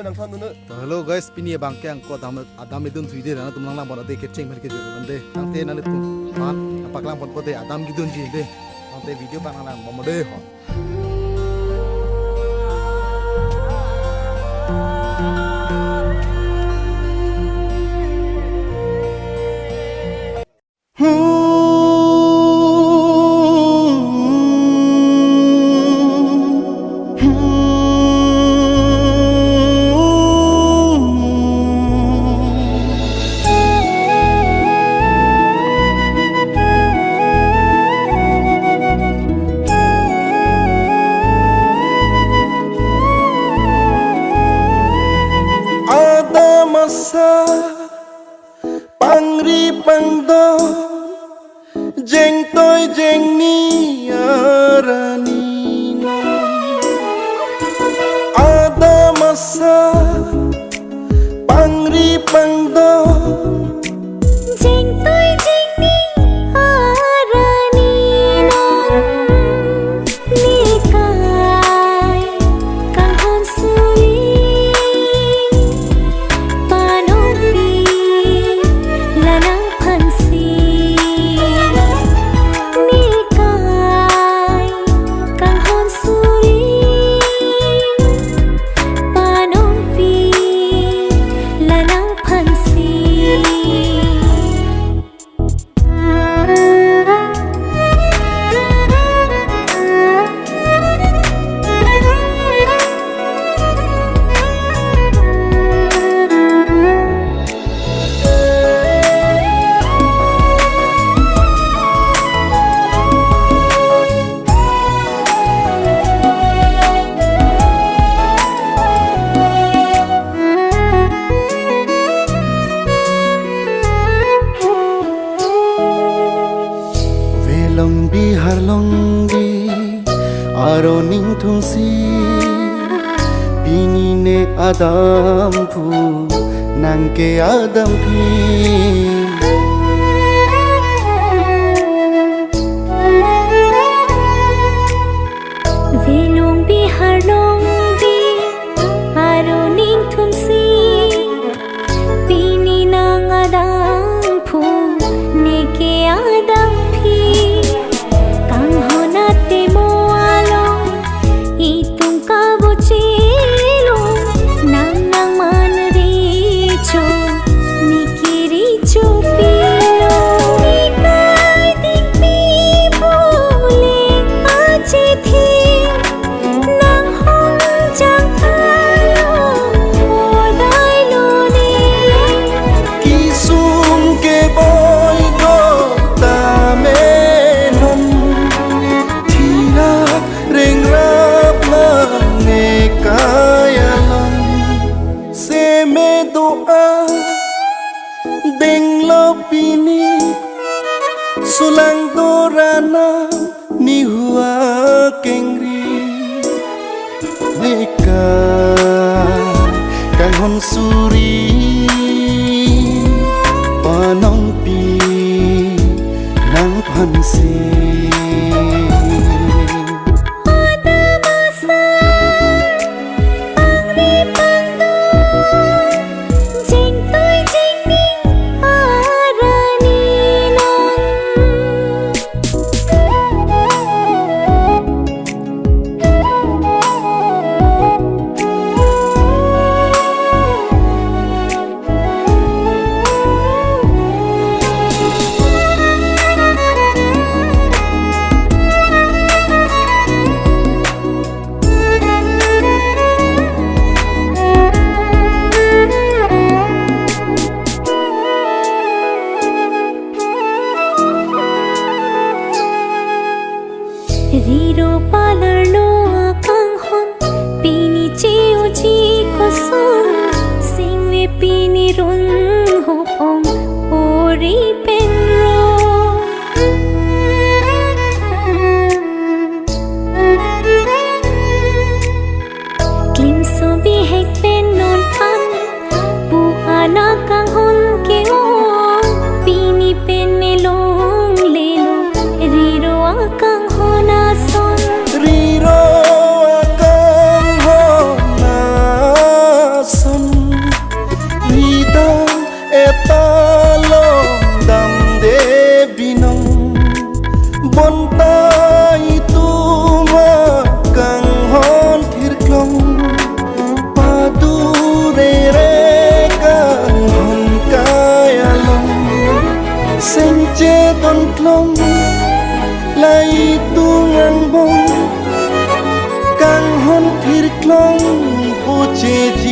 nang thon nu Hello guys, pini bang kyang ko adam idun thui de na tum lang bon ade ketching bhar ke de bande tang te na le tum pan paklang pon pote adam gidun ji de tang te video ban lang bom de ho masa pangri pangdo jeng toy jeng ni arani ada masa pangri pangdo jeng toy jeng ni arani nikai kahon suri harlonggi aro ning thungsi pini ne adam phu nangke adam phi velong bi harlong bi aro ning thungsi pini nang adam phu neke adam phi deng lo pini sulang dorana ni hua kengri neka kang hon suri panong pi nang phansi hon klong lai tu ngang bông càng hon thir klong po che